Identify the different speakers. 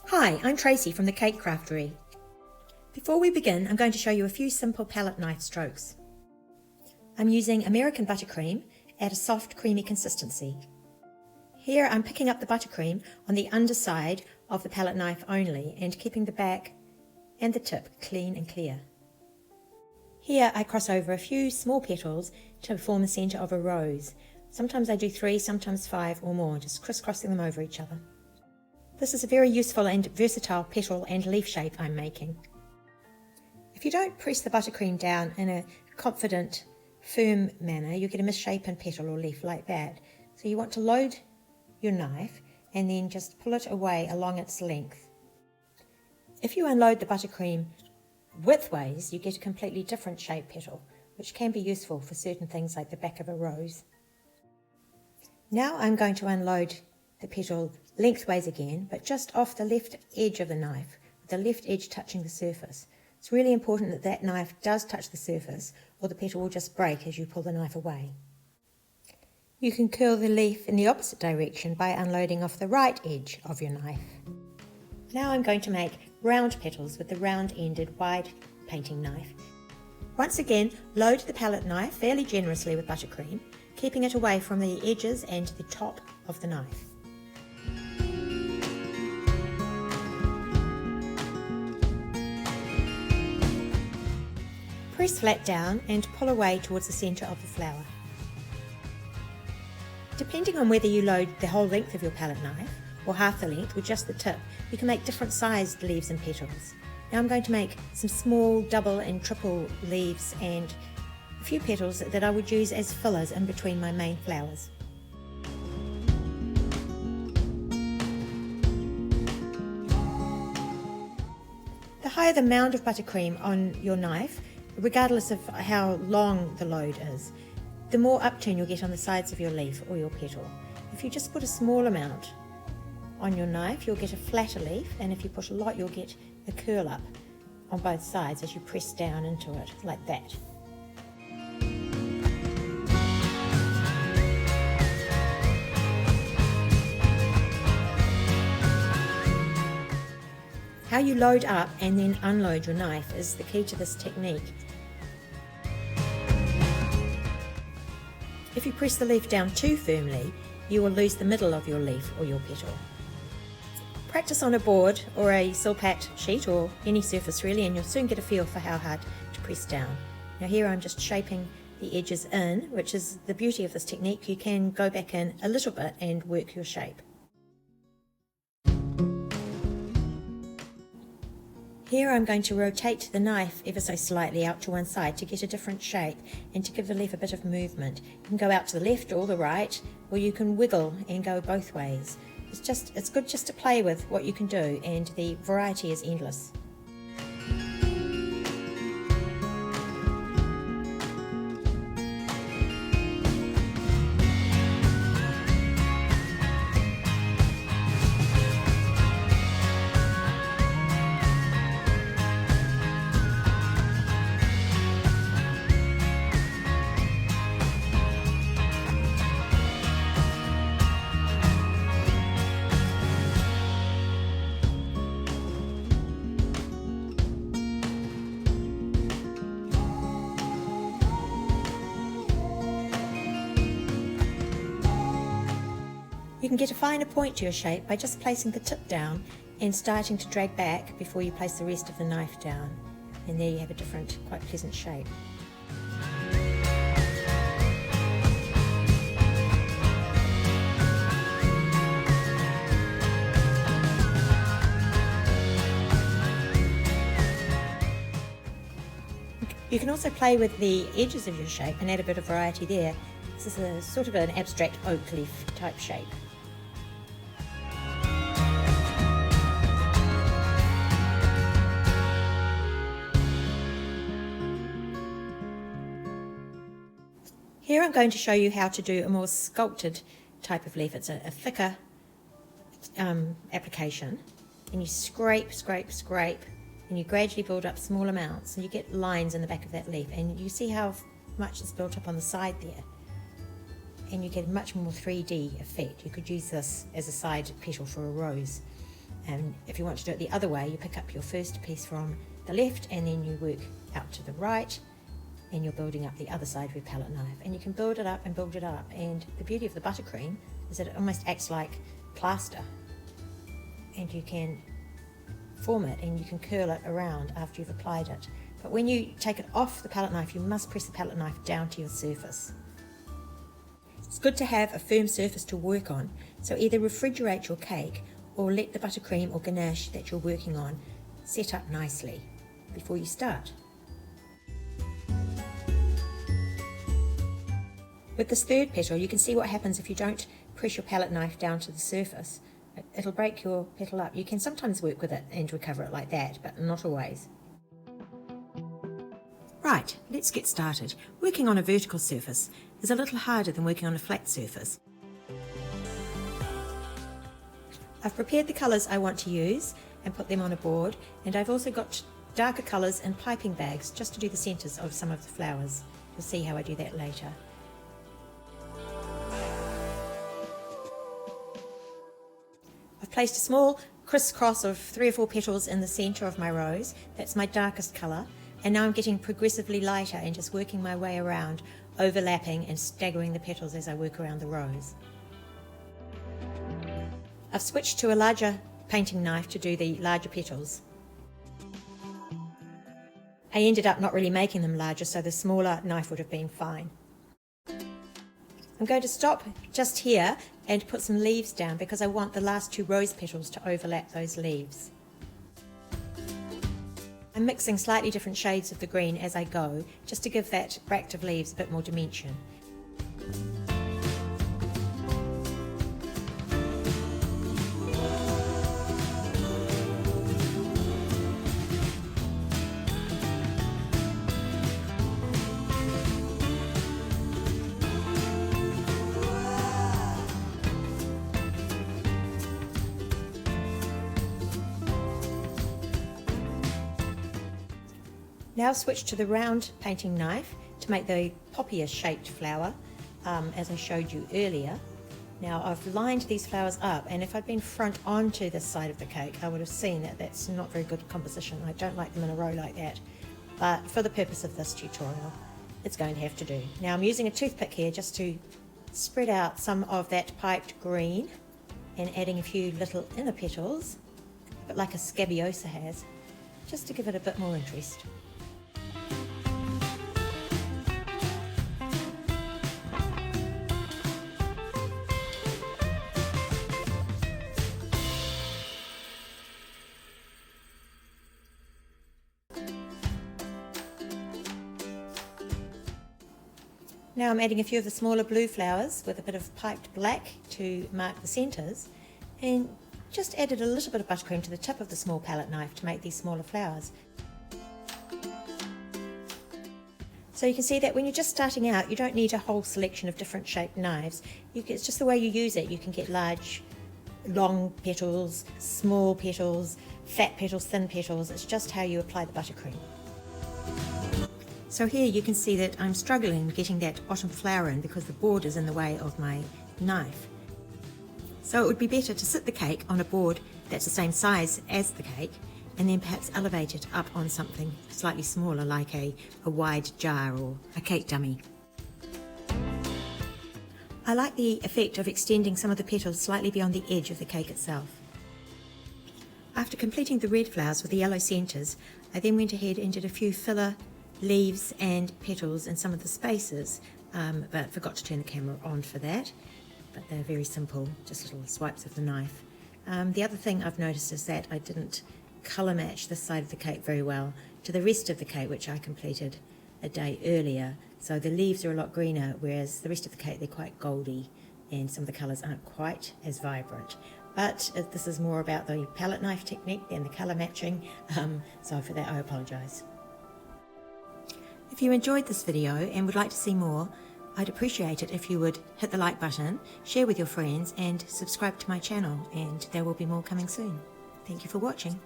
Speaker 1: Hi, I'm Tracy from the Cake Craftery. Before we begin, I'm going to show you a few simple palette knife strokes. I'm using American buttercream at a soft, creamy consistency. Here I'm picking up the buttercream on the underside of the palette knife only and keeping the back and the tip clean and clear. Here I cross over a few small petals to form the centre of a rose. Sometimes I do 3, sometimes 5 or more, just crisscrossing them over each other. This is a very useful and versatile petal and leaf shape I'm making. If you don't press the buttercream down in a confident, firm manner, you get a misshapen petal or leaf like that. So you want to load your knife and then just pull it away along its length. If you unload the buttercream widthways, you get a completely different shaped petal, which can be useful for certain things like the back of a rose. Now I'm going to unload the petal lengthways again, but just off the left edge of the knife, with the left edge touching the surface. It's really important that that knife does touch the surface, or the petal will just break as you pull the knife away. You can curl the leaf in the opposite direction by unloading off the right edge of your knife. Now I'm going to make round petals with the round-ended wide painting knife. Once again, load the palette knife fairly generously with buttercream, keeping it away from the edges and the top of the knife. Press flat down and pull away towards the centre of the flower. Depending on whether you load the whole length of your palette knife or half the length with just the tip, you can make different sized leaves and petals. Now I'm going to make some small double and triple leaves and a few petals that I would use as fillers in between my main flowers. The higher the mound of buttercream on your knife, regardless of how long the load is, the more upturn you'll get on the sides of your leaf or your petal. If you just put a small amount on your knife, you'll get a flatter leaf, and if you put a lot, you'll get a curl up on both sides as you press down into it, like that. How you load up and then unload your knife is the key to this technique. If you press the leaf down too firmly, you will lose the middle of your leaf or your petal. Practice on a board or a silpat sheet or any surface really, and you'll soon get a feel for how hard to press down. Now here I'm just shaping the edges in, which is the beauty of this technique. You can go back in a little bit and work your shape. Here I'm going to rotate the knife ever so slightly out to one side to get a different shape and to give the leaf a bit of movement. You can go out to the left or the right, or you can wiggle and go both ways. It's good just to play with what you can do, and the variety is endless. You can get a finer point to your shape by just placing the tip down and starting to drag back before you place the rest of the knife down. And there you have a different, quite pleasant shape. You can also play with the edges of your shape and add a bit of variety there. This is a sort of an abstract oak leaf type shape. Here I'm going to show you how to do a more sculpted type of leaf. It's a thicker application, and you scrape, and you gradually build up small amounts, and you get lines in the back of that leaf, and you see how much is built up on the side there, and you get a much more 3D effect. You could use this as a side petal for a rose. And if you want to do it the other way, you pick up your first piece from the left and then you work out to the right, and you're building up the other side with your palette knife. And you can build it up and build it up. And the beauty of the buttercream is that it almost acts like plaster. And you can form it and you can curl it around after you've applied it. But when you take it off the palette knife, you must press the palette knife down to your surface. It's good to have a firm surface to work on, so either refrigerate your cake or let the buttercream or ganache that you're working on set up nicely before you start. With this third petal, you can see what happens if you don't press your palette knife down to the surface. It'll break your petal up. You can sometimes work with it and recover it like that, but not always. Right, let's get started. Working on a vertical surface is a little harder than working on a flat surface. I've prepared the colours I want to use and put them on a board, and I've also got darker colours in piping bags just to do the centres of some of the flowers. You'll see how I do that later. I've placed a small crisscross of 3 or 4 petals in the centre of my rose. That's my darkest colour. And now I'm getting progressively lighter and just working my way around, overlapping and staggering the petals as I work around the rose. I've switched to a larger painting knife to do the larger petals. I ended up not really making them larger, so the smaller knife would have been fine. I'm going to stop just here and put some leaves down because I want the last 2 rose petals to overlap those leaves. I'm mixing slightly different shades of the green as I go, just to give that bract of leaves a bit more dimension. Now I've switched to the round painting knife to make the poppier shaped flower, as I showed you earlier. Now I've lined these flowers up, and if I'd been front onto this side of the cake, I would have seen that that's not very good composition. I don't like them in a row like that, but for the purpose of this tutorial, it's going to have to do. Now I'm using a toothpick here just to spread out some of that piped green and adding a few little inner petals, a bit like a scabiosa has, just to give it a bit more interest. Now I'm adding a few of the smaller blue flowers with a bit of piped black to mark the centres, and just added a little bit of buttercream to the tip of the small palette knife to make these smaller flowers. So you can see that when you're just starting out, you don't need a whole selection of different shaped knives. It's just the way you use it. You can get large, long petals, small petals, fat petals, thin petals. It's just how you apply the buttercream. So here you can see that I'm struggling getting that bottom flower in because the board is in the way of my knife. So it would be better to sit the cake on a board that's the same size as the cake, and then perhaps elevate it up on something slightly smaller, like a wide jar or a cake dummy. I like the effect of extending some of the petals slightly beyond the edge of the cake itself. After completing the red flowers with the yellow centres, I then went ahead and did a few filler leaves and petals in some of the spaces, but forgot to turn the camera on for that. But they're very simple, just little swipes of the knife. The other thing I've noticed is that I didn't colour match this side of the cake very well to the rest of the cake, which I completed a day earlier. So the leaves are a lot greener, whereas the rest of the cake, they're quite goldy, and some of the colours aren't quite as vibrant. But this is more about the palette knife technique than the colour matching, so for that I apologise. If you enjoyed this video and would like to see more, I'd appreciate it if you would hit the like button, share with your friends, and subscribe to my channel, and there will be more coming soon. Thank you for watching.